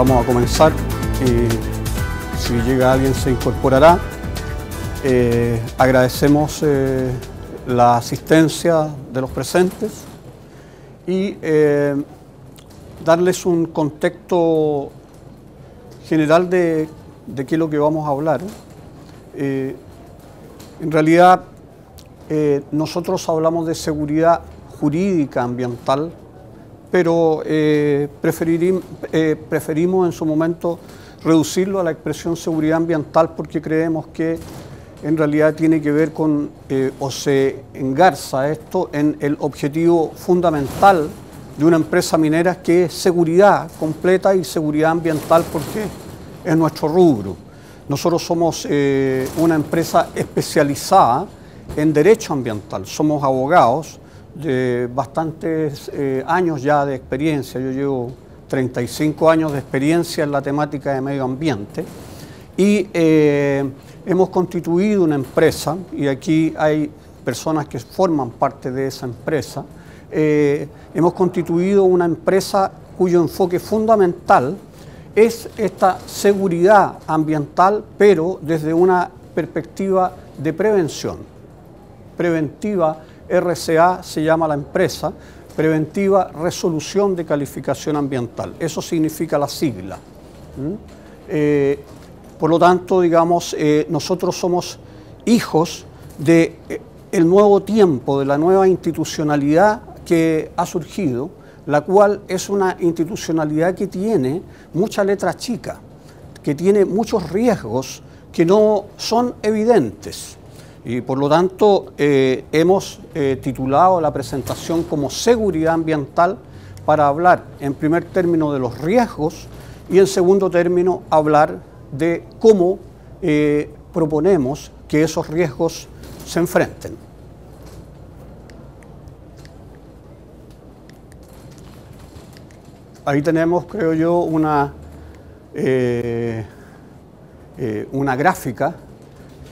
Vamos a comenzar. Si llega alguien se incorporará. Agradecemos la asistencia de los presentes y darles un contexto general de qué es lo que vamos a hablar. En realidad, nosotros hablamos de seguridad jurídica ambiental, pero preferimos en su momento reducirlo a la expresión seguridad ambiental porque creemos que en realidad tiene que ver con, o se engarza esto en el objetivo fundamental de una empresa minera, que es seguridad completa y seguridad ambiental, porque es nuestro rubro. Nosotros somos una empresa especializada en derecho ambiental, somos abogados de bastantes años ya de experiencia. Yo llevo 35 años de experiencia en la temática de medio ambiente y hemos constituido una empresa, y aquí hay personas que forman parte de esa empresa. Hemos constituido una empresa cuyo enfoque fundamental es esta seguridad ambiental, pero desde una perspectiva de prevención. Preventiva RCA se llama la empresa, Preventiva Resolución de Calificación Ambiental. Eso significa la sigla. Por lo tanto, digamos, nosotros somos hijos del nuevo tiempo, de la nueva institucionalidad que ha surgido, la cual es una institucionalidad que tiene mucha letra chica, que tiene muchos riesgos que no son evidentes. Y por lo tanto hemos titulado la presentación como Seguridad Ambiental, para hablar en primer término de los riesgos y en segundo término hablar de cómo proponemos que esos riesgos se enfrenten. Ahí tenemos, creo yo, una gráfica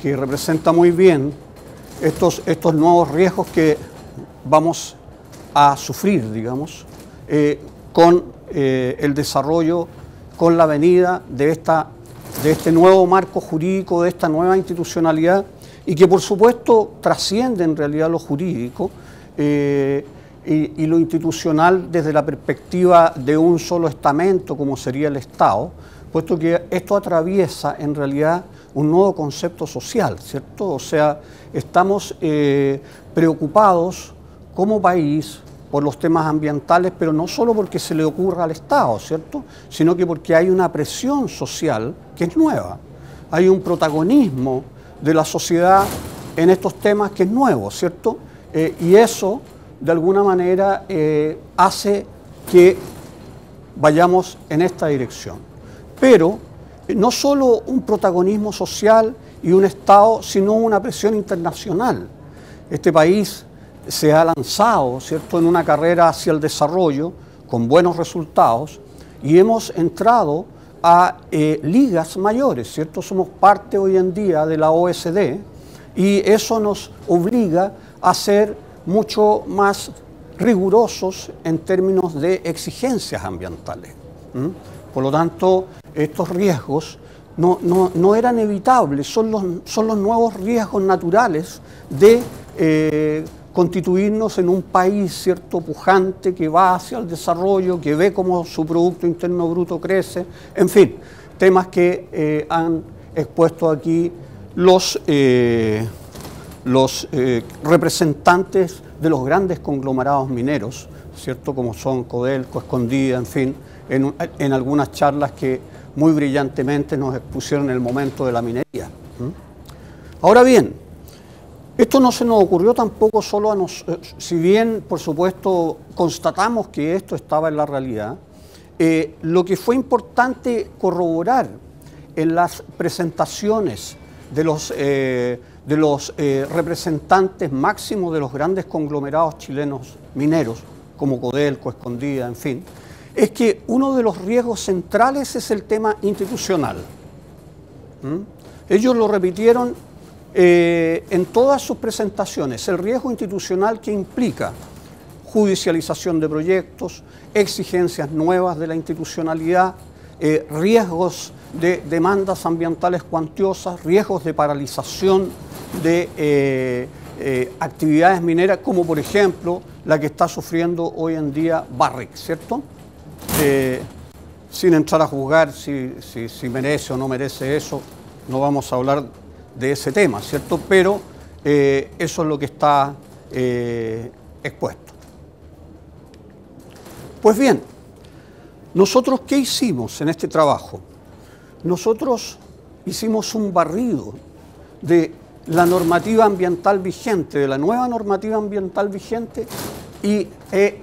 que representa muy bien estos nuevos riesgos que vamos a sufrir, digamos, con el desarrollo, con la venida de este nuevo marco jurídico, de esta nueva institucionalidad, y que por supuesto trasciende en realidad lo jurídico y lo institucional desde la perspectiva de un solo estamento como sería el Estado, puesto que esto atraviesa en realidad un nuevo concepto social, ¿cierto? O sea, estamos preocupados como país por los temas ambientales, pero no solo porque se le ocurra al Estado, ¿cierto?, sino que porque hay una presión social que es nueva. Hay un protagonismo de la sociedad en estos temas que es nuevo, ¿cierto? Y eso, de alguna manera, hace que vayamos en esta dirección. Pero no solo un protagonismo social y un Estado, sino una presión internacional. Este país se ha lanzado, ¿cierto?, en una carrera hacia el desarrollo con buenos resultados, y hemos entrado a ligas mayores, ¿cierto? Somos parte hoy en día de la OECD y eso nos obliga a ser mucho más rigurosos en términos de exigencias ambientales. Por lo tanto, estos riesgos no eran evitables, son los nuevos riesgos naturales de constituirnos en un país, ¿cierto?, pujante, que va hacia el desarrollo, que ve cómo su Producto Interno Bruto crece, en fin, temas que han expuesto aquí los representantes de los grandes conglomerados mineros, ¿cierto?, como son Codelco, Escondida, en fin, en algunas charlas que muy brillantemente nos expusieron en el momento de la minería. Ahora bien, esto no se nos ocurrió tampoco solo a nosotros, si bien, por supuesto, constatamos que esto estaba en la realidad. Lo que fue importante corroborar en las presentaciones de los representantes máximos de los grandes conglomerados chilenos mineros, como Codelco, Escondida, en fin, es que uno de los riesgos centrales es el tema institucional. Ellos lo repitieron en todas sus presentaciones, el riesgo institucional que implica judicialización de proyectos, exigencias nuevas de la institucionalidad, riesgos de demandas ambientales cuantiosas, riesgos de paralización de actividades mineras, como por ejemplo la que está sufriendo hoy en día Barrick, ¿cierto? Sin entrar a juzgar si merece o no merece eso, no vamos a hablar de ese tema, ¿cierto? Pero eso es lo que está expuesto. Pues bien, nosotros, ¿qué hicimos en este trabajo? Nosotros hicimos un barrido de la normativa ambiental vigente, de la nueva normativa ambiental vigente, y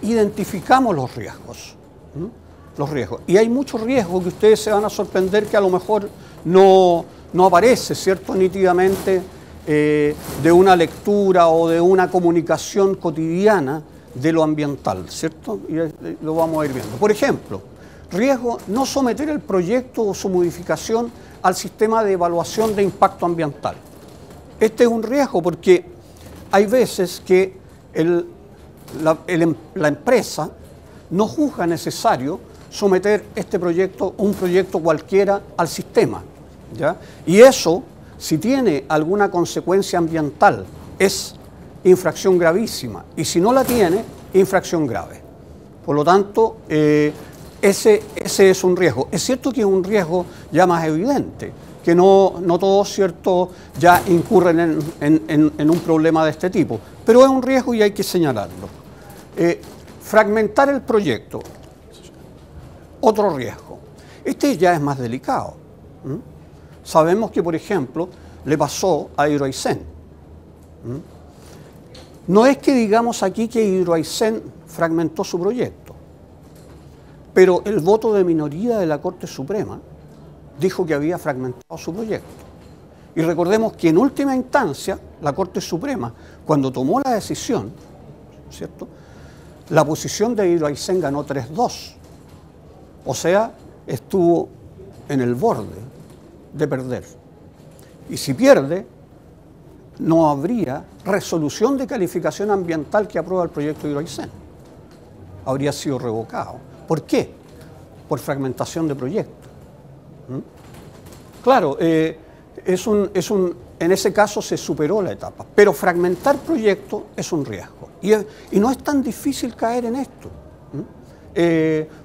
identificamos los riesgos. Los riesgos. Y hay muchos riesgos que ustedes se van a sorprender que a lo mejor no aparece, ¿cierto?, nítidamente de una lectura o de una comunicación cotidiana de lo ambiental, ¿cierto? Y lo vamos a ir viendo. Por ejemplo, riesgo no someter el proyecto o su modificación al sistema de evaluación de impacto ambiental. Este es un riesgo porque hay veces que la empresa no juzga necesario someter este proyecto, un proyecto cualquiera, al sistema, ¿ya? Y eso, si tiene alguna consecuencia ambiental, es infracción gravísima, y si no la tiene, infracción grave. Por lo tanto, ese es un riesgo. Es cierto que es un riesgo ya más evidente, que no todos, ¿cierto?, ya incurren en un problema de este tipo, pero es un riesgo y hay que señalarlo. Fragmentar el proyecto, otro riesgo. Este ya es más delicado. Sabemos que, por ejemplo, le pasó a Hidroaicén. No es que digamos aquí que Hidroaicén fragmentó su proyecto, pero el voto de minoría de la Corte Suprema dijo que había fragmentado su proyecto. Y recordemos que en última instancia, la Corte Suprema, cuando tomó la decisión, ¿cierto?, la posición de Hidroaicén ganó 3-2. O sea, estuvo en el borde de perder. Y si pierde, no habría resolución de calificación ambiental que aprueba el proyecto de Hidroaicén. Habría sido revocado. ¿Por qué? Por fragmentación de proyecto. Claro, en ese caso se superó la etapa, pero fragmentar proyectos es un riesgo. Y no es tan difícil caer en esto.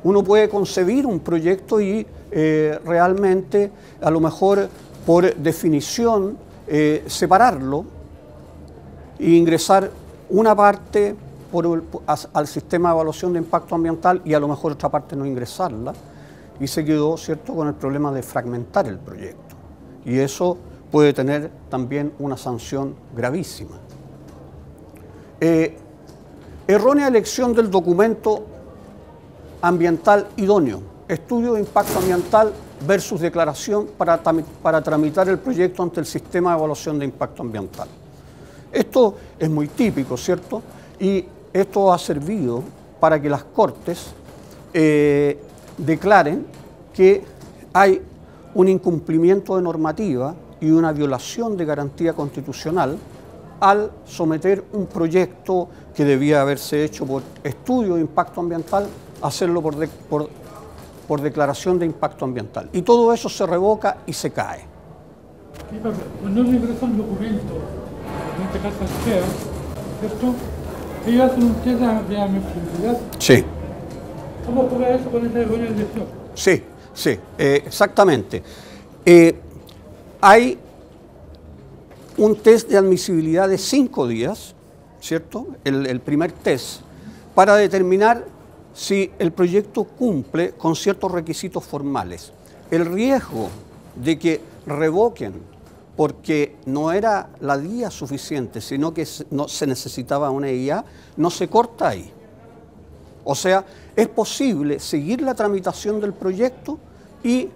Uno puede concebir un proyecto y realmente, a lo mejor por definición, separarlo e ingresar una parte al sistema de evaluación de impacto ambiental y a lo mejor otra parte no ingresarla, y se quedó, ¿cierto?, con el problema de fragmentar el proyecto. Y eso puede tener también una sanción gravísima. Errónea elección del documento ambiental idóneo, estudio de impacto ambiental versus declaración para tramitar el proyecto ante el sistema de evaluación de impacto ambiental. Esto es muy típico, ¿cierto? Y esto ha servido para que las Cortes declaren que hay un incumplimiento de normativa y una violación de garantía constitucional al someter un proyecto que debía haberse hecho por estudio de impacto ambiental, hacerlo por declaración de impacto ambiental. Y todo eso se revoca y se cae. Sí, pero cuando uno ingresa un documento, en este caso el CEA, ¿cierto? Ellos hacen un test de admisibilidad. Sí. ¿Cómo juega eso con esa errónea elección? Sí, exactamente. Hay un test de admisibilidad de 5 días, ¿cierto? El primer test, para determinar si el proyecto cumple con ciertos requisitos formales. El riesgo de que revoquen porque no era la guía suficiente, sino que no se necesitaba una guía, no se corta ahí. O sea, es posible seguir la tramitación del proyecto y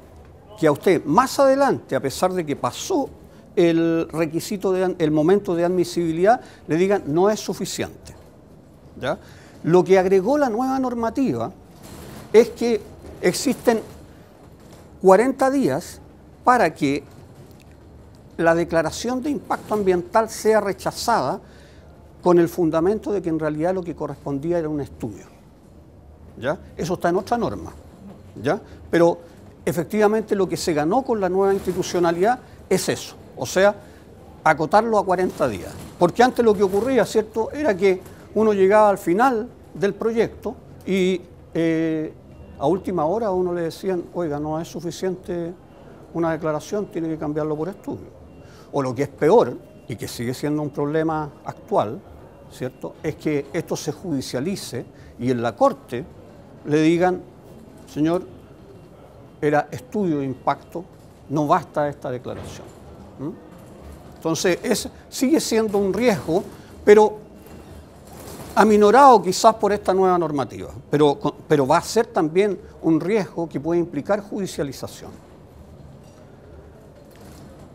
que a usted más adelante, a pesar de que pasó el requisito, el momento de admisibilidad, le digan no es suficiente. ¿Ya? Lo que agregó la nueva normativa es que existen 40 días para que la declaración de impacto ambiental sea rechazada con el fundamento de que en realidad lo que correspondía era un estudio. ¿Ya? Eso está en otra norma. ¿Ya? Pero efectivamente lo que se ganó con la nueva institucionalidad es eso, o sea, acotarlo a 40 días. Porque antes lo que ocurría, ¿cierto?, era que uno llegaba al final del proyecto y a última hora a uno le decían, oiga, no es suficiente una declaración, tiene que cambiarlo por estudio. O lo que es peor, y que sigue siendo un problema actual, ¿cierto?, es que esto se judicialice y en la Corte le digan, señor, era estudio de impacto, no basta esta declaración. Entonces, sigue siendo un riesgo, pero aminorado quizás por esta nueva normativa, pero va a ser también un riesgo que puede implicar judicialización.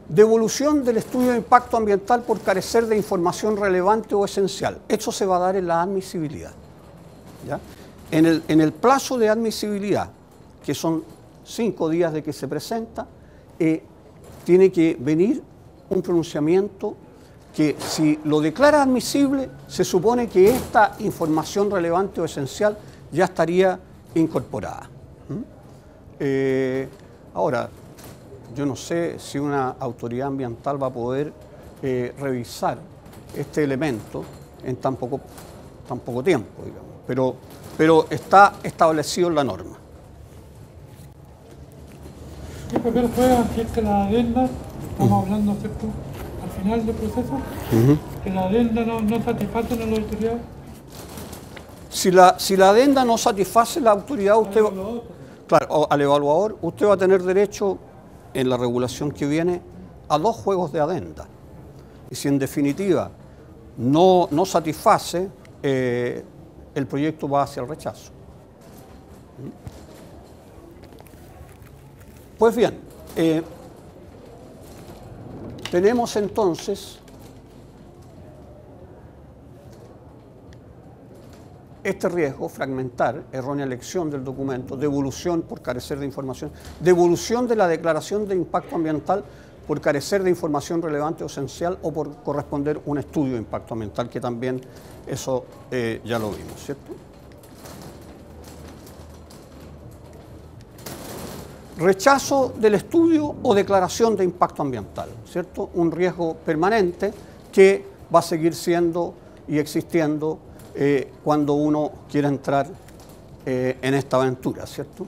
Devolución del estudio de impacto ambiental por carecer de información relevante o esencial. Esto se va a dar en la admisibilidad, ¿ya? En el plazo de admisibilidad, que son 5 días de que se presenta, tiene que venir un pronunciamiento que si lo declara admisible, se supone que esta información relevante o esencial ya estaría incorporada. Ahora, yo no sé si una autoridad ambiental va a poder revisar este elemento en tan poco tiempo, digamos, pero está establecido en la norma. ¿Qué papel juega si es que la adenda, estamos hablando, ¿cierto?, al final del proceso, que la adenda no satisface a la autoridad? Si la adenda no satisface la autoridad, usted claro, al evaluador, usted va a tener derecho, en la regulación que viene, a 2 juegos de adenda. Y si en definitiva no satisface, el proyecto va hacia el rechazo. Pues bien, tenemos entonces este riesgo, fragmentar, errónea elección del documento, devolución por carecer de información, devolución de la declaración de impacto ambiental por carecer de información relevante o esencial o por corresponder un estudio de impacto ambiental, que también eso ya lo vimos, ¿cierto? Rechazo del estudio o declaración de impacto ambiental, ¿cierto? Un riesgo permanente que va a seguir siendo y existiendo cuando uno quiera entrar en esta aventura, ¿cierto?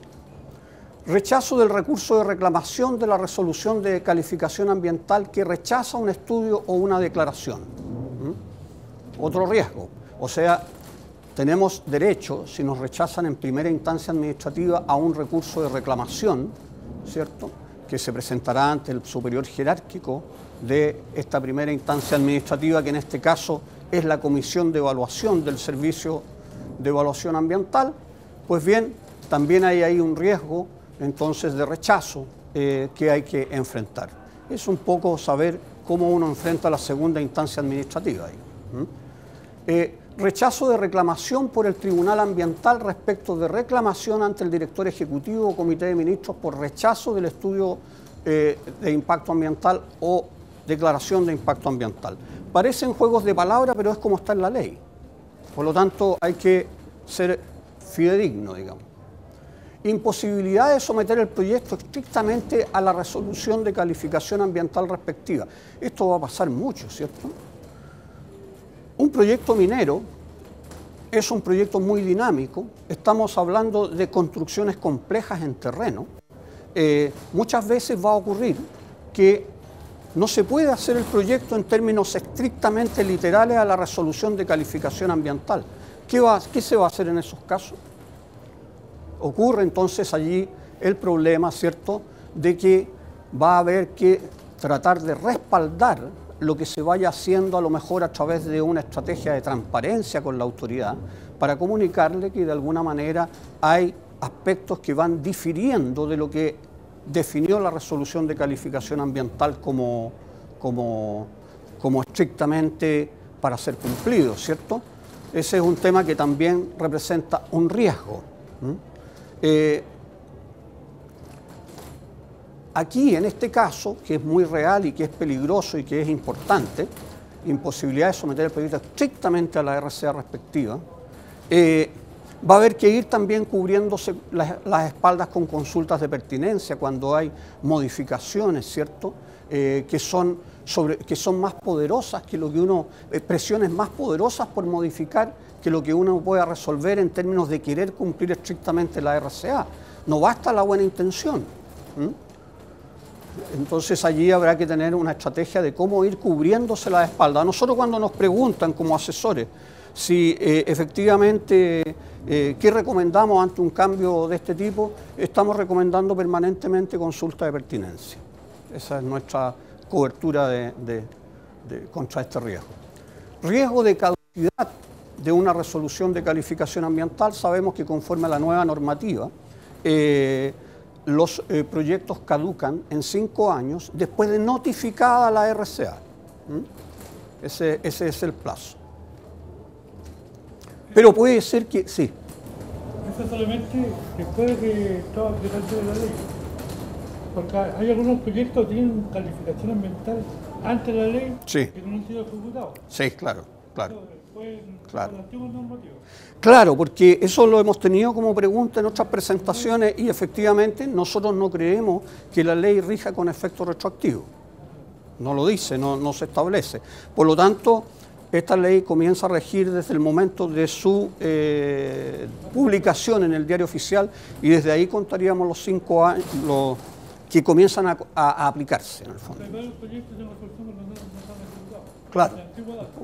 Rechazo del recurso de reclamación de la resolución de calificación ambiental que rechaza un estudio o una declaración. Otro riesgo, o sea, tenemos derecho, si nos rechazan en primera instancia administrativa, a un recurso de reclamación, ¿cierto?, que se presentará ante el superior jerárquico de esta primera instancia administrativa, que en este caso es la Comisión de Evaluación del Servicio de Evaluación Ambiental. Pues bien, también hay ahí un riesgo entonces de rechazo que hay que enfrentar. Es un poco saber cómo uno enfrenta la segunda instancia administrativa ahí. Rechazo de reclamación por el Tribunal Ambiental respecto de reclamación ante el Director Ejecutivo o Comité de Ministros por rechazo del estudio de impacto ambiental o declaración de impacto ambiental. Parecen juegos de palabras, pero es como está en la ley. Por lo tanto, hay que ser fidedigno, digamos. Imposibilidad de someter el proyecto estrictamente a la resolución de calificación ambiental respectiva. Esto va a pasar mucho, ¿cierto? Un proyecto minero es un proyecto muy dinámico. Estamos hablando de construcciones complejas en terreno. Muchas veces va a ocurrir que no se puede hacer el proyecto en términos estrictamente literales a la resolución de calificación ambiental. ¿Qué se va a hacer en esos casos? Ocurre entonces allí el problema, ¿cierto?, de que va a haber que tratar de respaldar lo que se vaya haciendo, a lo mejor a través de una estrategia de transparencia con la autoridad, para comunicarle que de alguna manera hay aspectos que van difiriendo de lo que definió la resolución de calificación ambiental como estrictamente para ser cumplido, ¿cierto? Ese es un tema que también representa un riesgo. Aquí, en este caso, que es muy real y que es peligroso y que es importante, imposibilidad de someter el proyecto estrictamente a la RCA respectiva, Va a haber que ir también cubriéndose las espaldas con consultas de pertinencia cuando hay modificaciones, ¿cierto? Que son más poderosas que lo que uno, presiones más poderosas por modificar que lo que uno pueda resolver en términos de querer cumplir estrictamente la RCA. No basta la buena intención. Entonces allí habrá que tener una estrategia de cómo ir cubriéndose la espalda. A nosotros cuando nos preguntan como asesores si efectivamente qué recomendamos ante un cambio de este tipo, estamos recomendando permanentemente consulta de pertinencia. Esa es nuestra cobertura contra este riesgo. Riesgo de caducidad de una resolución de calificación ambiental. Sabemos que conforme a la nueva normativa, los proyectos caducan en 5 años después de notificada la RCA. Ese es el plazo. Pero puede ser que sí. Eso solamente después de todo el debate de la ley. Porque hay algunos proyectos que tienen calificación ambiental antes de la ley sí. que no han sido ejecutados. Sí, claro. Claro. Claro, porque eso lo hemos tenido como pregunta en otras presentaciones y efectivamente nosotros no creemos que la ley rija con efecto retroactivo. No lo dice, no se establece. Por lo tanto, esta ley comienza a regir desde el momento de su publicación en el diario oficial y desde ahí contaríamos los 5 años que comienzan a aplicarse en el fondo. Claro,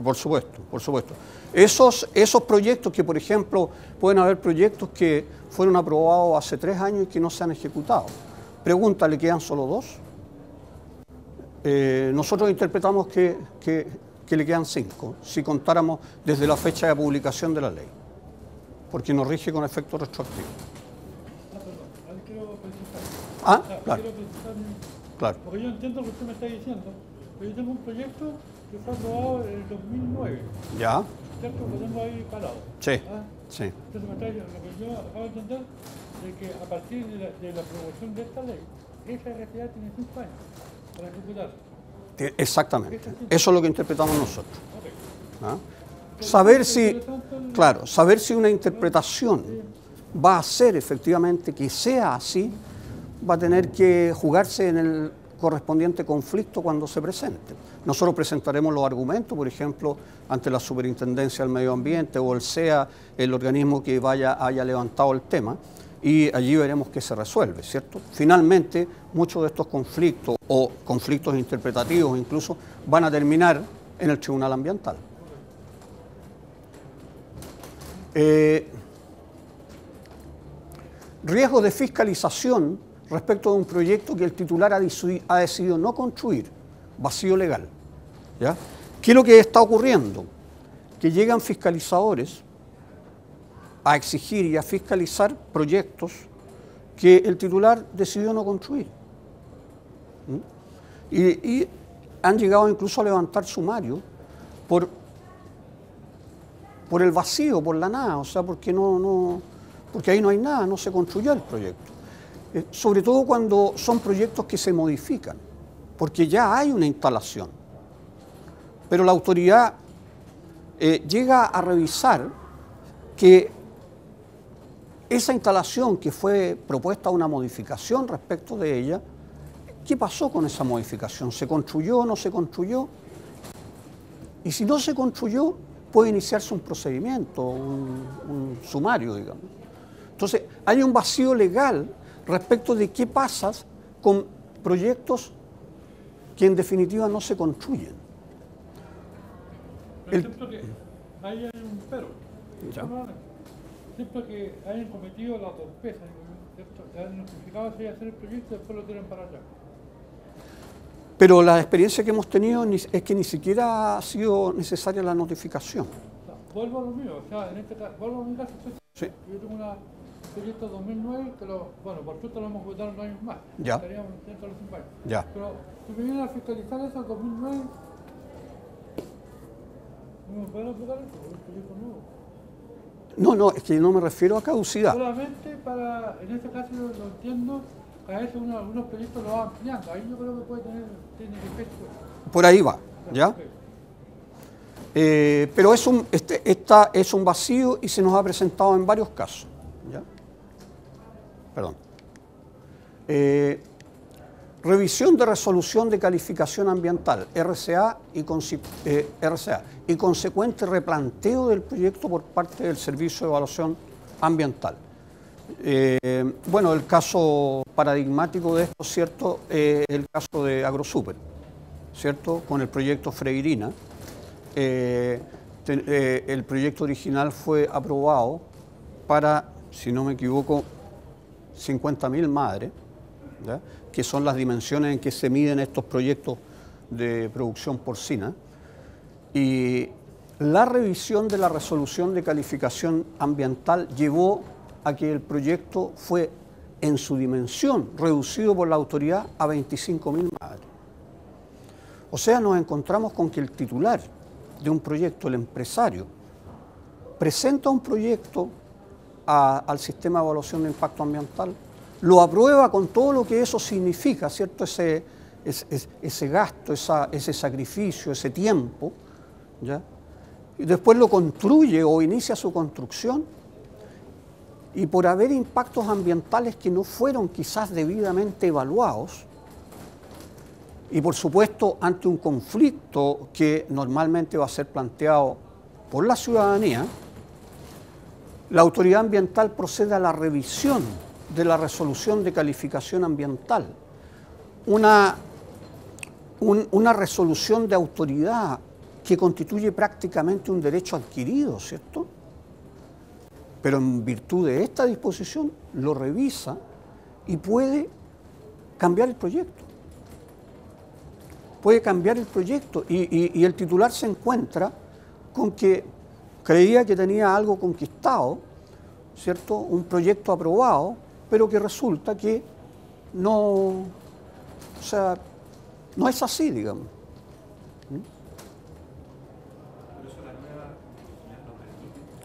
por supuesto. Esos proyectos que, por ejemplo, pueden haber proyectos que fueron aprobados hace 3 años y que no se han ejecutado. Pregúntale, ¿quedan solo 2? Nosotros interpretamos que le quedan 5, si contáramos desde la fecha de publicación de la ley, porque nos rige con efecto retroactivo. Claro. Porque yo entiendo lo que usted me está diciendo, pero yo tengo un proyecto que fue aprobado en el 2009. ¿Ya? ¿Cierto? Lo tengo ahí parado. Sí. Sí. Entonces me está diciendo, lo que yo acabo de entender es que a partir de la aprobación de esta ley, esa RCA tiene 5 años para ejecutarse. Exactamente. Eso es lo que interpretamos nosotros. Saber si una interpretación va a ser efectivamente que sea así, va a tener que jugarse en el correspondiente conflicto cuando se presente. Nosotros presentaremos los argumentos, por ejemplo, ante la Superintendencia del Medio Ambiente o el SEA, el organismo que haya levantado el tema, y allí veremos qué se resuelve, ¿cierto? Finalmente, muchos de estos conflictos o conflictos interpretativos incluso van a terminar en el Tribunal Ambiental. Riesgo de fiscalización respecto de un proyecto que el titular ha decidido no construir, vacío legal. ¿Ya? ¿Qué es lo que está ocurriendo? Que llegan fiscalizadores a exigir y a fiscalizar proyectos que el titular decidió no construir. Y han llegado incluso a levantar sumario por el vacío, por la nada, o sea, porque ahí no hay nada, no se construyó el proyecto. Sobre todo cuando son proyectos que se modifican, porque ya hay una instalación. Pero la autoridad llega a revisar que esa instalación que fue propuesta una modificación respecto de ella, ¿qué pasó con esa modificación? ¿Se construyó o no se construyó? Y si no se construyó, puede iniciarse un procedimiento, un sumario, digamos. Entonces, hay un vacío legal respecto de qué pasa con proyectos que en definitiva no se construyen. Excepto que ahí hay un pero. Excepto que hayan cometido la torpeza, ¿cierto? Que hayan notificado si hacer el proyecto y después lo tiran para allá. Pero la experiencia que hemos tenido es que ni siquiera ha sido necesaria la notificación. O sea, vuelvo a lo mío, o sea, en este caso, vuelvo a mi caso. Sí. Yo tengo un proyecto 2009 que por suerte lo hemos votado 2 años más. Ya. Estaríamos dentro de los 5 años. Ya. Pero si me vienen a fiscalizar eso en 2009, ¿no me pueden aplicar eso? ¿Es un proyecto nuevo? No, es que no me refiero a caducidad. Solamente en este caso yo lo entiendo, que a veces algunos proyectos lo van ampliando. Ahí yo creo que puede tener efecto. Por ahí va, ¿ya? Pero es un vacío y se nos ha presentado en varios casos. ¿Ya? Perdón. Revisión de resolución de calificación ambiental, RCA, y consecuente replanteo del proyecto por parte del Servicio de Evaluación Ambiental. Bueno, el caso paradigmático de esto, ¿cierto?, es el caso de AgroSuper, ¿cierto?, con el proyecto Freirina. El proyecto original fue aprobado para, si no me equivoco, 50.000 madres, ¿ya?, que son las dimensiones en que se miden estos proyectos de producción porcina. Y la revisión de la resolución de calificación ambiental llevó a que el proyecto fue en su dimensión reducido por la autoridad a 25.000 madres. O sea, nos encontramos con que el titular de un proyecto, el empresario, presenta un proyecto al sistema de evaluación de impacto ambiental, lo aprueba con todo lo que eso significa, ¿cierto? Ese gasto, ese sacrificio, ese tiempo, ¿ya? Y después lo construye o inicia su construcción, y por haber impactos ambientales que no fueron quizás debidamente evaluados, y por supuesto ante un conflicto que normalmente va a ser planteado por la ciudadanía, la autoridad ambiental procede a la revisión de la resolución de calificación ambiental. Una resolución de autoridad que constituye prácticamente un derecho adquirido, ¿cierto? Pero en virtud de esta disposición lo revisa y puede cambiar el proyecto. Puede cambiar el proyecto y el titular se encuentra con que creía que tenía algo conquistado, ¿cierto? Un proyecto aprobado, pero que resulta que no, o sea, no es así, digamos.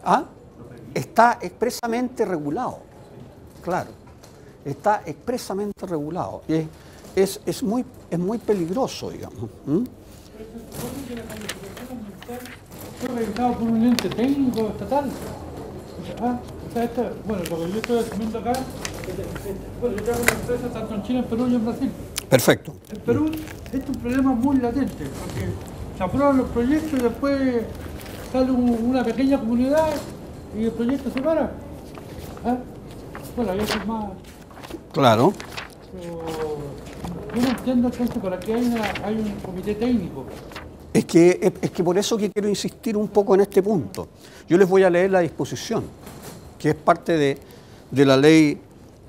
¿Ah? Está expresamente regulado, claro, está expresamente regulado. Y es muy peligroso, digamos. Fue revisado por un ente técnico estatal. Bueno, lo que yo estoy asumiendo acá, bueno, yo trabajo en una empresa tanto en Chile, en Perú y en Brasil. Perfecto. En Perú este es un problema muy latente, porque se aprueban los proyectos y después sale una pequeña comunidad y el proyecto se para. Bueno, ahí es más... Claro. Pero yo no entiendo entonces para qué hay un comité técnico. Es que por eso que quiero insistir un poco en este punto. Yo les voy a leer la disposición, que es parte de la ley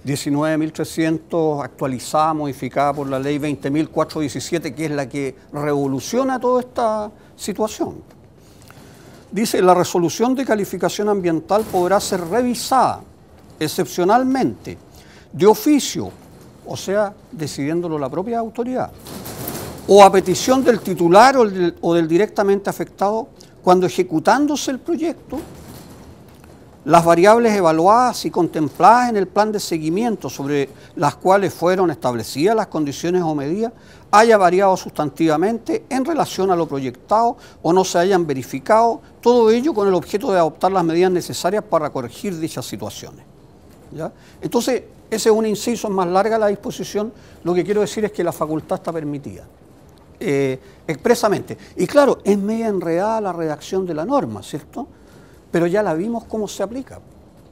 19.300, actualizada, modificada por la ley 20.417, que es la que revoluciona toda esta situación. Dice, la resolución de calificación ambiental podrá ser revisada excepcionalmente, de oficio, o sea, decidiéndolo la propia autoridad, o a petición del titular o del directamente afectado, cuando ejecutándose el proyecto, las variables evaluadas y contempladas en el plan de seguimiento sobre las cuales fueron establecidas las condiciones o medidas haya variado sustantivamente en relación a lo proyectado o no se hayan verificado, todo ello con el objeto de adoptar las medidas necesarias para corregir dichas situaciones. ¿Ya? Entonces, ese es un inciso, es más larga la disposición, lo que quiero decir es que la facultad está permitida. Expresamente. Y claro, es media enredada la redacción de la norma, ¿cierto? Pero ya la vimos cómo se aplica.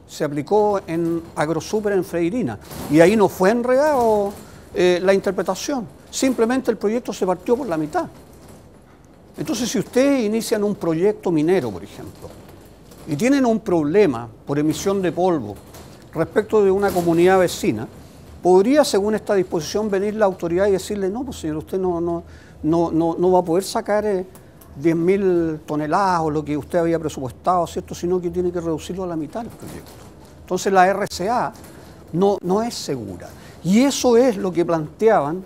Se aplicó en AgroSuper, en Freirina, y ahí no fue enredado la interpretación. Simplemente el proyecto se partió por la mitad. Entonces, si ustedes inician un proyecto minero, por ejemplo, y tienen un problema por emisión de polvo respecto de una comunidad vecina, podría, según esta disposición, venir la autoridad y decirle, no, pues señor, usted no va a poder sacar 10.000 toneladas o lo que usted había presupuestado, ¿cierto? Sino que tiene que reducirlo a la mitad del proyecto. Entonces la RCA no es segura. Y eso es lo que planteaban,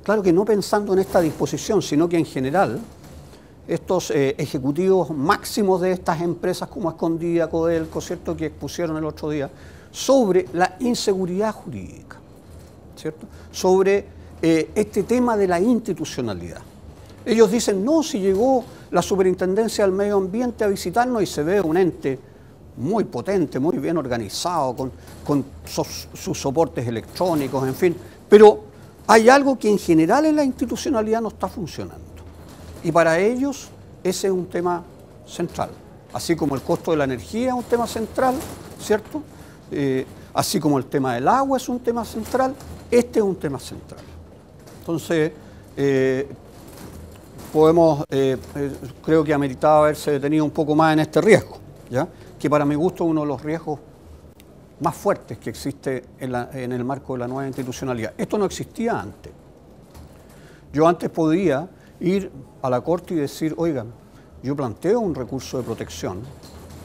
claro que no pensando en esta disposición, sino que en general, estos ejecutivos máximos de estas empresas como Escondida, Codelco, ¿cierto?, que expusieron el otro día, sobre la inseguridad jurídica, ¿cierto?, sobre este tema de la institucionalidad. Ellos dicen, no, si llegó la Superintendencia del Medio Ambiente a visitarnos y se ve un ente muy potente, muy bien organizado, con sus soportes electrónicos, en fin. Pero hay algo que en general en la institucionalidad no está funcionando. Y para ellos ese es un tema central. Así como el costo de la energía es un tema central, ¿cierto? Así como el tema del agua es un tema central, este es un tema central. Entonces, creo que ameritaba haberse detenido un poco más en este riesgo, ¿ya? Que para mi gusto es uno de los riesgos más fuertes que existe en el marco de la nueva institucionalidad. Esto no existía antes. Yo antes podía ir a la Corte y decir, oigan, yo planteo un recurso de protección,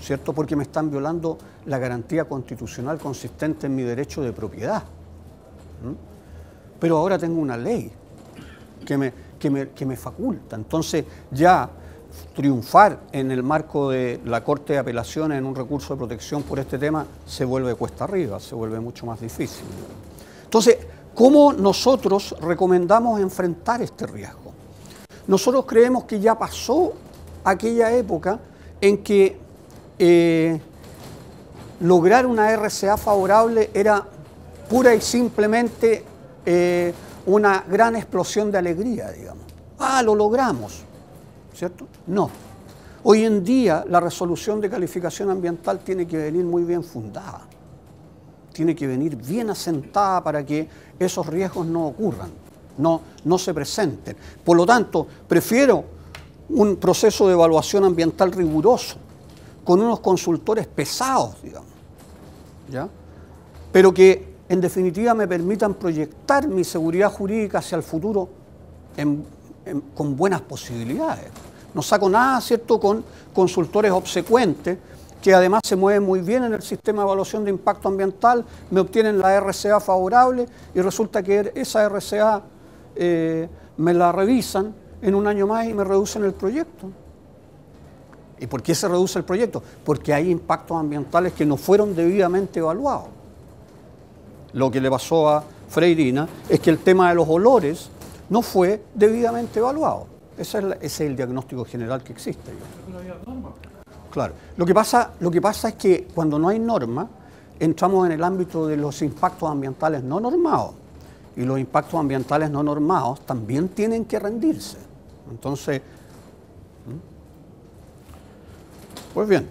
¿cierto? Porque me están violando la garantía constitucional consistente en mi derecho de propiedad. Pero ahora tengo una ley que me faculta. Entonces ya triunfar en el marco de la Corte de Apelaciones en un recurso de protección por este tema se vuelve cuesta arriba, se vuelve mucho más difícil. Entonces, ¿cómo nosotros recomendamos enfrentar este riesgo? Nosotros creemos que ya pasó aquella época en que lograr una RCA favorable era pura y simplemente una gran explosión de alegría, digamos. ¡Ah, lo logramos! ¿Cierto? No. Hoy en día la resolución de calificación ambiental tiene que venir muy bien fundada. Tiene que venir bien asentada para que esos riesgos no ocurran, no se presenten. Por lo tanto, prefiero un proceso de evaluación ambiental riguroso, con unos consultores pesados, digamos, ¿ya? Pero que en definitiva me permitan proyectar mi seguridad jurídica hacia el futuro con buenas posibilidades. No saco nada, ¿cierto?, con consultores obsecuentes que además se mueven muy bien en el sistema de evaluación de impacto ambiental, me obtienen la RCA favorable y resulta que esa RCA me la revisan en un año más y me reducen el proyecto. ¿Y por qué se reduce el proyecto? Porque hay impactos ambientales que no fueron debidamente evaluados. Lo que le pasó a Freirina es que el tema de los olores no fue debidamente evaluado. Ese es el diagnóstico general que existe. Pero había normas. Claro. Lo que pasa es que cuando no hay norma, entramos en el ámbito de los impactos ambientales no normados. Y los impactos ambientales no normados también tienen que rendirse. Entonces, pues bien,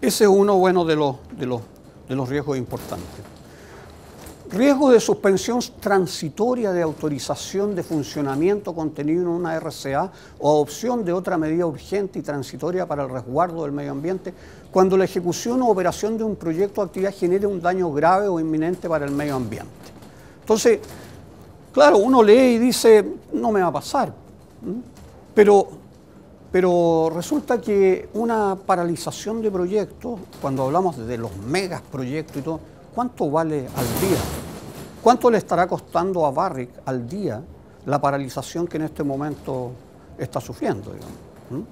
ese es uno bueno de los riesgos importantes. Riesgo de suspensión transitoria de autorización de funcionamiento contenido en una RCA o adopción de otra medida urgente y transitoria para el resguardo del medio ambiente cuando la ejecución o operación de un proyecto o actividad genere un daño grave o inminente para el medio ambiente. Entonces, claro, uno lee y dice, no me va a pasar, pero resulta que una paralización de proyectos, cuando hablamos de los megas proyectos y todo, ¿cuánto vale al día? ¿Cuánto le estará costando a Barrick al día la paralización que en este momento está sufriendo, digamos?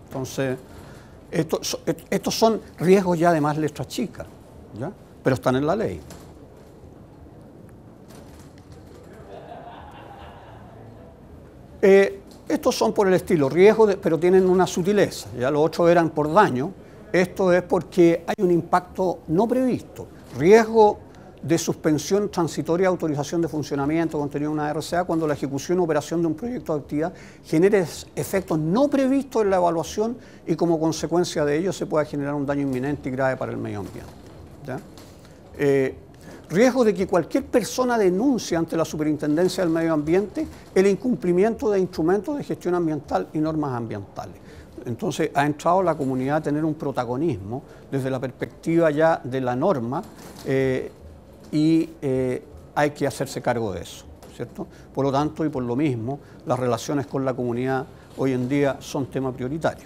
Entonces, estos son riesgos ya de más letra chica, ¿ya? Pero están en la ley. Estos son por el estilo, riesgos, pero tienen una sutileza. Ya los otros eran por daño. Esto es porque hay un impacto no previsto. Riesgo de suspensión transitoria de autorización de funcionamiento contenido en una RCA cuando la ejecución o operación de un proyecto de actividad genere efectos no previstos en la evaluación y como consecuencia de ello se pueda generar un daño inminente y grave para el medio ambiente, ¿ya? Riesgo de que cualquier persona denuncie ante la Superintendencia del Medio Ambiente el incumplimiento de instrumentos de gestión ambiental y normas ambientales. Entonces ha entrado la comunidad a tener un protagonismo desde la perspectiva ya de la norma y hay que hacerse cargo de eso, ¿cierto? Por lo tanto y por lo mismo, las relaciones con la comunidad hoy en día son tema prioritario.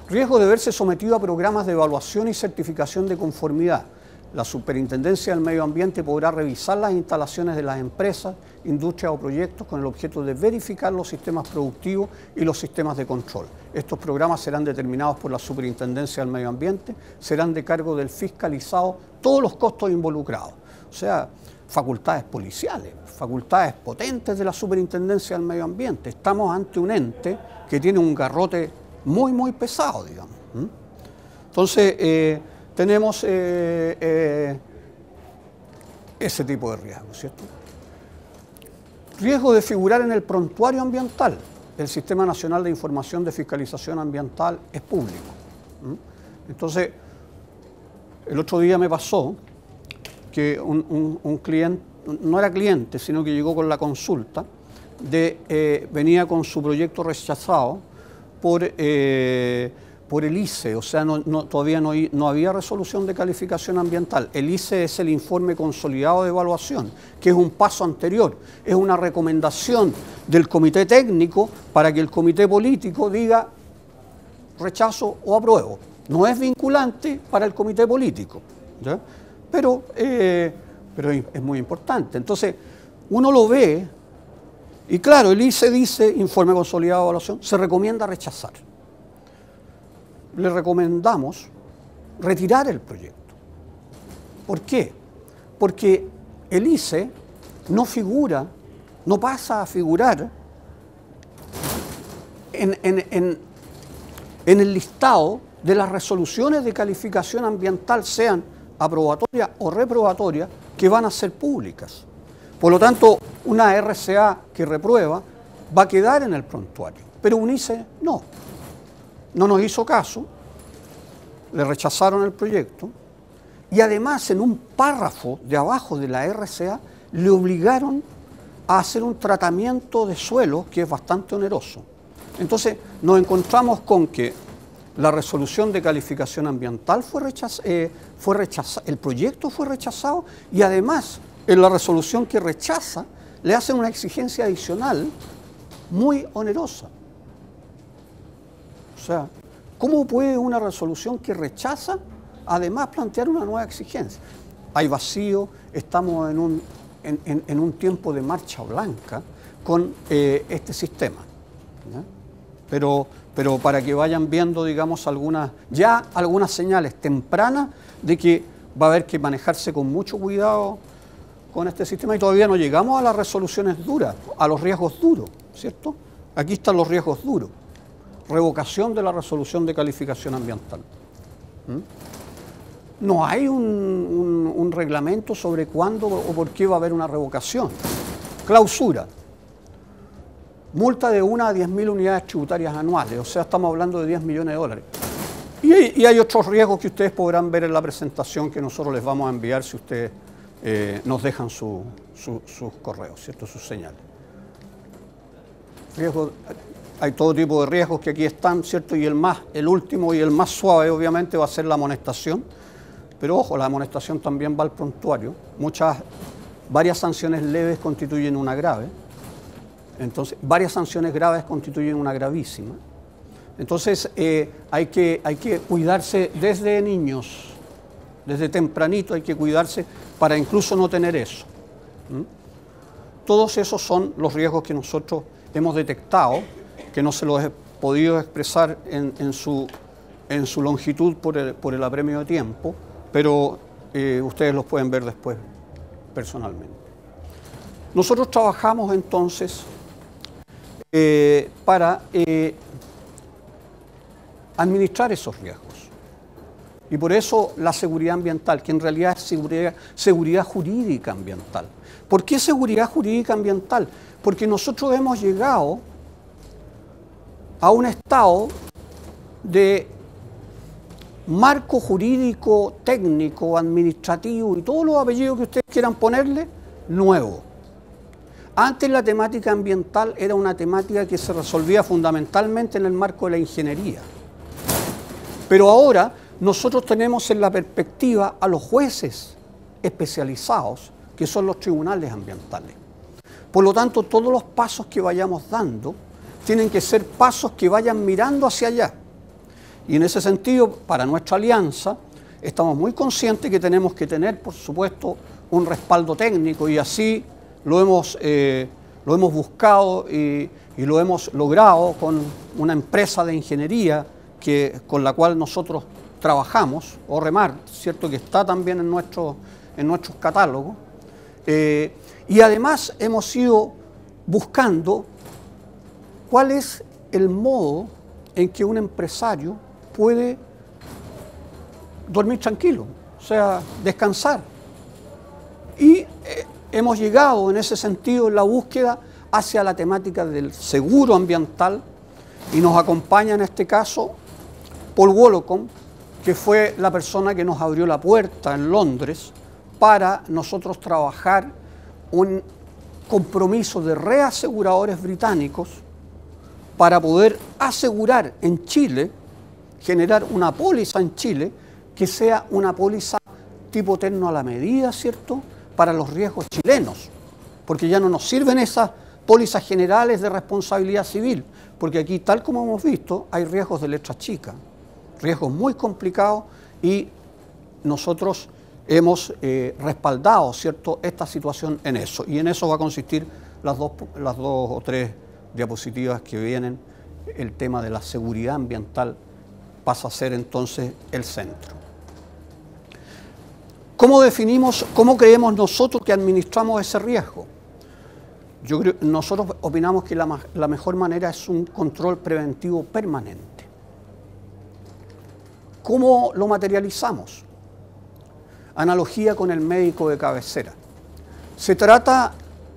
Riesgo de verse sometido a programas de evaluación y certificación de conformidad. La Superintendencia del Medio Ambiente podrá revisar las instalaciones de las empresas, industrias o proyectos con el objeto de verificar los sistemas productivos y los sistemas de control. Estos programas serán determinados por la Superintendencia del Medio Ambiente, serán de cargo del fiscalizado todos los costos involucrados. O sea, facultades policiales, facultades potentes de la Superintendencia del Medio Ambiente. Estamos ante un ente que tiene un garrote muy, muy pesado, digamos. Entonces, tenemos ese tipo de riesgo, ¿cierto? Riesgo de figurar en el prontuario ambiental. El Sistema Nacional de Información de Fiscalización Ambiental es público. Entonces, el otro día me pasó que un cliente, no era cliente, sino que llegó con la consulta, venía con su proyecto rechazado por el ICE, o sea, todavía no había resolución de calificación ambiental. El ICE es el informe consolidado de evaluación, que es un paso anterior, es una recomendación del comité técnico para que el comité político diga rechazo o apruebo. No es vinculante para el comité político, ¿ya? Pero es muy importante. Entonces, uno lo ve, y claro, el ICE dice, informe consolidado de evaluación, se recomienda rechazar. Le recomendamos retirar el proyecto. ¿Por qué? Porque el ICE no figura, no pasa a figurar en el listado de las resoluciones de calificación ambiental, sean aprobatorias o reprobatorias, que van a ser públicas. Por lo tanto, una RCA que reprueba va a quedar en el prontuario, pero un ICE no. No nos hizo caso, le rechazaron el proyecto y además en un párrafo de abajo de la RCA le obligaron a hacer un tratamiento de suelo que es bastante oneroso. Entonces nos encontramos con que la resolución de calificación ambiental fue rechazada, el proyecto fue rechazado y además en la resolución que rechaza le hacen una exigencia adicional muy onerosa. O sea, ¿cómo puede una resolución que rechaza además plantear una nueva exigencia? Hay vacío, estamos en un tiempo de marcha blanca con este sistema, ¿ya? Pero para que vayan viendo, digamos, algunas señales tempranas de que va a haber que manejarse con mucho cuidado con este sistema y todavía no llegamos a las resoluciones duras, a los riesgos duros, ¿cierto? Aquí están los riesgos duros. Revocación de la resolución de calificación ambiental. No hay un reglamento sobre cuándo o por qué va a haber una revocación. Clausura. Multa de 1 a 10.000 unidades tributarias anuales, o sea, estamos hablando de 10 millones de dólares. Y hay otros riesgos que ustedes podrán ver en la presentación que nosotros les vamos a enviar si ustedes nos dejan sus correos, ¿cierto? Sus señales. Riesgos. Hay todo tipo de riesgos que aquí están, ¿cierto? Y el último y el más suave, obviamente, va a ser la amonestación. Pero ojo, la amonestación también va al prontuario. Varias sanciones leves constituyen una grave. Entonces, varias sanciones graves constituyen una gravísima. Entonces, hay que cuidarse desde niños, desde tempranito hay que cuidarse para incluso no tener eso. Todos esos son los riesgos que nosotros hemos detectado, que no se los he podido expresar en su longitud por el apremio de tiempo, pero ustedes los pueden ver después personalmente. Nosotros trabajamos entonces para administrar esos riesgos. Y por eso la seguridad ambiental, que en realidad es seguridad jurídica ambiental. ¿Por qué seguridad jurídica ambiental? Porque nosotros hemos llegado a un estado de marco jurídico, técnico, administrativo y todos los apellidos que ustedes quieran ponerle, nuevo. Antes la temática ambiental era una temática que se resolvía fundamentalmente en el marco de la ingeniería. Pero ahora nosotros tenemos en la perspectiva a los jueces especializados, que son los tribunales ambientales. Por lo tanto, todos los pasos que vayamos dando tienen que ser pasos que vayan mirando hacia allá. Y en ese sentido, para nuestra alianza, estamos muy conscientes que tenemos que tener, por supuesto, un respaldo técnico y así lo hemos buscado y lo hemos logrado con una empresa de ingeniería con la cual nosotros trabajamos, ORREMAR, ¿cierto? Que está también en en nuestros catálogos. Y además hemos ido buscando cuál es el modo en que un empresario puede dormir tranquilo, o sea, descansar. Y hemos llegado en ese sentido en la búsqueda hacia la temática del seguro ambiental, y nos acompaña en este caso Paul Wolacom, que fue la persona que nos abrió la puerta en Londres para nosotros trabajar un compromiso de reaseguradores británicos para poder asegurar en Chile, generar una póliza en Chile que sea una póliza tipo terno a la medida, ¿cierto?, para los riesgos chilenos, porque ya no nos sirven esas pólizas generales de responsabilidad civil, porque aquí, tal como hemos visto, hay riesgos de letra chica, riesgos muy complicados, y nosotros hemos respaldado, ¿cierto?, esta situación en eso, y en eso va a consistir las dos o tres diapositivas que vienen. El tema de la seguridad ambiental pasa a ser entonces el centro. ¿Cómo definimos, cómo creemos nosotros que administramos ese riesgo? Nosotros opinamos que la mejor manera es un control preventivo permanente. ¿Cómo lo materializamos? Analogía con el médico de cabecera. Se trata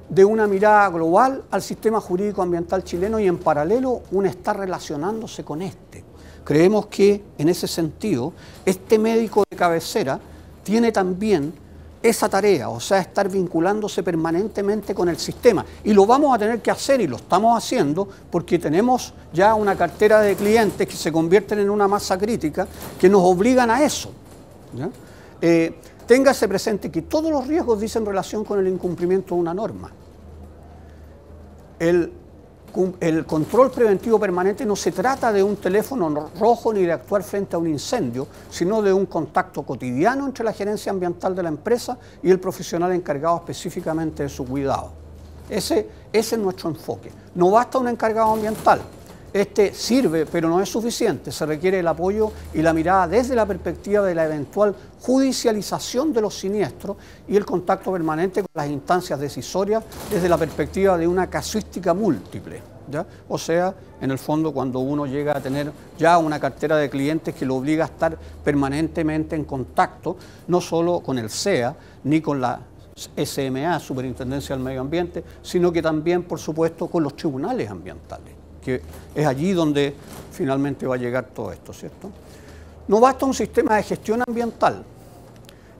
de una mirada global al sistema jurídico ambiental chileno y en paralelo uno está relacionándose con este. Creemos que en ese sentido este médico de cabecera tiene también esa tarea, o sea, estar vinculándose permanentemente con el sistema. Y lo vamos a tener que hacer, y lo estamos haciendo, porque tenemos ya una cartera de clientes que se convierten en una masa crítica que nos obligan a eso, ¿ya? Téngase presente que todos los riesgos dicen relación con el incumplimiento de una norma. El control preventivo permanente no se trata de un teléfono rojo ni de actuar frente a un incendio, sino de un contacto cotidiano entre la gerencia ambiental de la empresa y el profesional encargado específicamente de su cuidado. Ese es nuestro enfoque. No basta un encargado ambiental. Este sirve, pero no es suficiente. Se requiere el apoyo y la mirada desde la perspectiva de la eventual judicialización de los siniestros y el contacto permanente con las instancias decisorias desde la perspectiva de una casuística múltiple, ¿ya? O sea, en el fondo, cuando uno llega a tener ya una cartera de clientes que lo obliga a estar permanentemente en contacto, no solo con el SEA ni con la SMA, Superintendencia del Medio Ambiente, sino que también, por supuesto, con los tribunales ambientales, que es allí donde finalmente va a llegar todo esto, ¿cierto? No basta un sistema de gestión ambiental.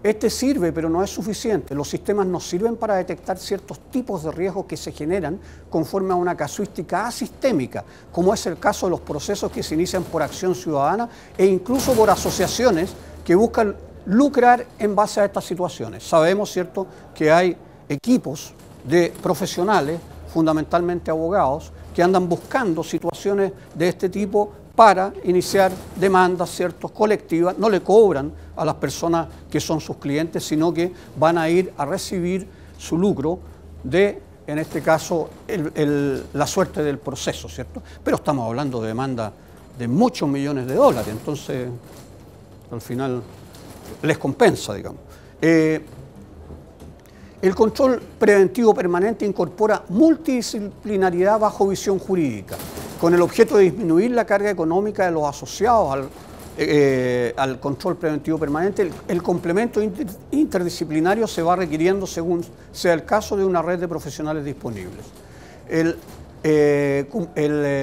Este sirve, pero no es suficiente. Los sistemas nos sirven para detectar ciertos tipos de riesgos que se generan conforme a una casuística asistémica, como es el caso de los procesos que se inician por acción ciudadana e incluso por asociaciones que buscan lucrar en base a estas situaciones. Sabemos, ¿cierto?, que hay equipos de profesionales, fundamentalmente abogados, que andan buscando situaciones de este tipo para iniciar demandas, ¿cierto?, colectivas. No le cobran a las personas que son sus clientes, sino que van a ir a recibir su lucro de, en este caso, la suerte del proceso, ¿cierto? Pero estamos hablando de demandas de muchos millones de dólares, entonces al final les compensa, digamos. El control preventivo permanente incorpora multidisciplinariedad bajo visión jurídica, con el objeto de disminuir la carga económica de los asociados al control preventivo permanente. El complemento interdisciplinario se va requiriendo según sea el caso de una red de profesionales disponibles. El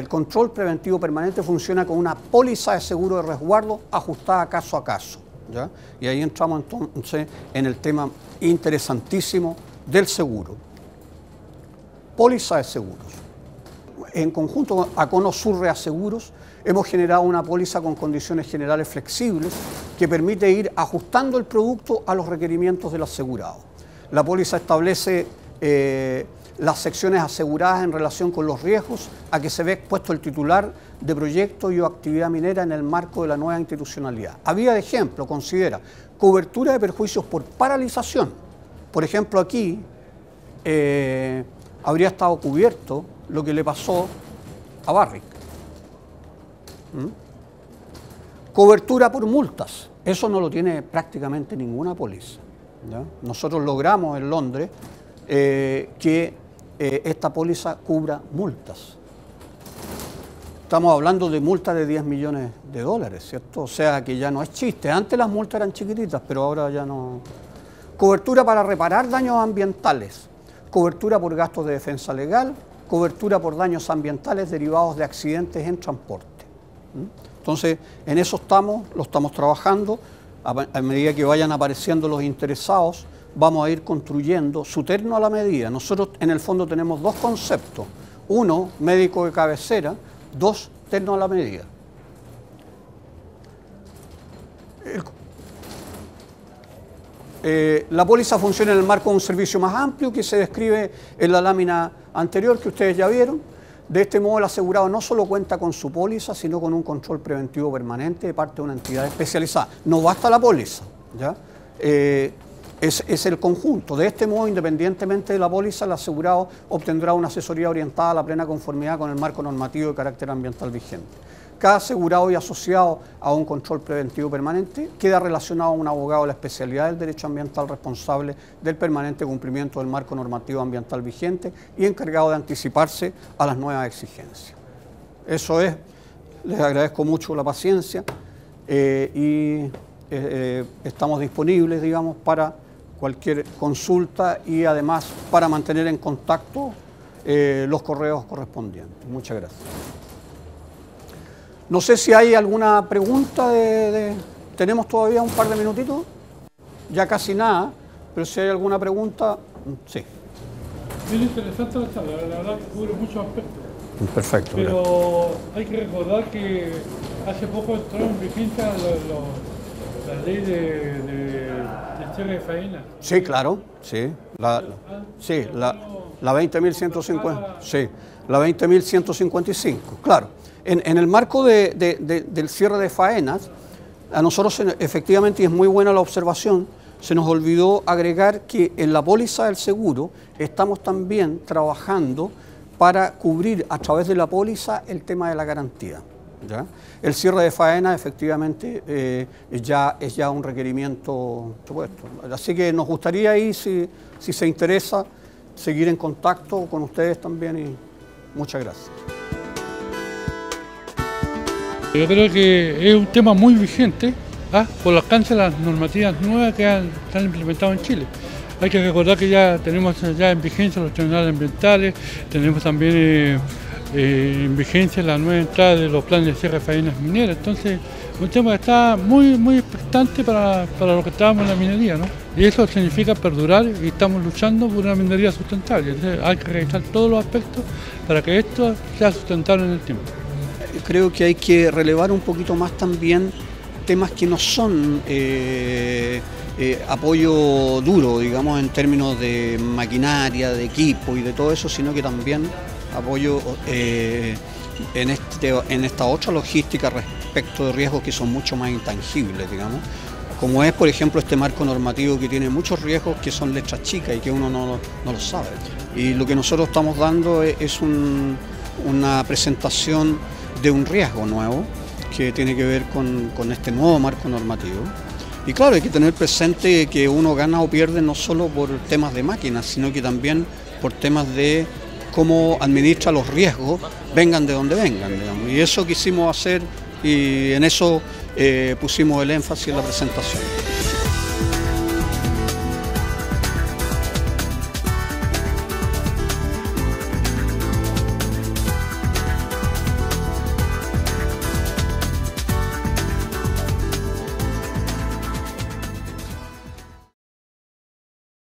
control preventivo permanente funciona con una póliza de seguro de resguardo ajustada caso a caso, ¿ya? Y ahí entramos entonces en el tema interesantísimo del seguro. Póliza de seguros. En conjunto a Conosur Reaseguros hemos generado una póliza con condiciones generales flexibles que permite ir ajustando el producto a los requerimientos del asegurado. La póliza establece las secciones aseguradas en relación con los riesgos a que se ve expuesto el titular de proyecto y o actividad minera en el marco de la nueva institucionalidad. A vía de ejemplo, considera cobertura de perjuicios por paralización. Por ejemplo, aquí habría estado cubierto lo que le pasó a Barrick. Cobertura por multas. Eso no lo tiene prácticamente ninguna póliza, ¿ya? Nosotros logramos en Londres que esta póliza cubra multas. Estamos hablando de multas de 10 millones de dólares, ¿cierto? O sea que ya no es chiste. Antes las multas eran chiquititas, pero ahora ya no. Cobertura para reparar daños ambientales, cobertura por gastos de defensa legal, cobertura por daños ambientales derivados de accidentes en transporte. Entonces, en eso lo estamos trabajando. A medida que vayan apareciendo los interesados, vamos a ir construyendo su terno a la medida. Nosotros en el fondo tenemos dos conceptos. Uno, médico de cabecera. Dos, terno a la medida. La póliza funciona en el marco de un servicio más amplio que se describe en la lámina anterior que ustedes ya vieron. De este modo, el asegurado no solo cuenta con su póliza, sino con un control preventivo permanente de parte de una entidad especializada. No basta la póliza, ¿ya? Es el conjunto. De este modo, independientemente de la póliza, el asegurado obtendrá una asesoría orientada a la plena conformidad con el marco normativo de carácter ambiental vigente. Cada asegurado y asociado a un control preventivo permanente queda relacionado a un abogado de la especialidad del derecho ambiental responsable del permanente cumplimiento del marco normativo ambiental vigente y encargado de anticiparse a las nuevas exigencias. Eso es. Les agradezco mucho la paciencia y estamos disponibles, digamos, para cualquier consulta y además para mantener en contacto los correos correspondientes. Muchas gracias. No sé si hay alguna pregunta. ¿Tenemos todavía un par de minutitos? Ya casi nada, pero si hay alguna pregunta, sí. Bien interesante la charla, la verdad que cubre muchos aspectos. Perfecto. Pero hay que recordar que hace poco entraron en vigencia la ley de cierre de faena. Sí, claro, sí. La 20.150, sí, la 20.155, claro. En el marco del cierre de faenas, a nosotros efectivamente, y es muy buena la observación, se nos olvidó agregar que en la póliza del seguro estamos también trabajando para cubrir a través de la póliza el tema de la garantía, ¿ya? El cierre de faena efectivamente es ya un requerimiento supuesto. Así que nos gustaría ahí, si se interesa, seguir en contacto con ustedes también y muchas gracias. Yo creo que es un tema muy vigente por el alcance de las normativas nuevas que están implementadas en Chile. Hay que recordar que ya tenemos en vigencia los tribunales ambientales, tenemos también en vigencia la nueva entrada de los planes de cierre de faenas mineras. Entonces, un tema que está muy expectante para lo que estábamos en la minería, ¿no? Y eso significa perdurar y estamos luchando por una minería sustentable. Entonces, hay que revisar todos los aspectos para que esto sea sustentable en el tiempo. Creo que hay que relevar un poquito más también temas que no son apoyo duro, digamos, en términos de maquinaria, de equipo y de todo eso, sino que también apoyo en esta otra logística respecto de riesgos que son mucho más intangibles, digamos, como es, por ejemplo, este marco normativo que tiene muchos riesgos que son letras chicas y que uno no lo sabe. Y lo que nosotros estamos dando es una presentación de un riesgo nuevo que tiene que ver con este nuevo marco normativo. Y claro, hay que tener presente que uno gana o pierde no solo por temas de máquinas, sino que también por temas de cómo administra los riesgos, vengan de donde vengan, digamos. Y eso quisimos hacer y en eso pusimos el énfasis en la presentación.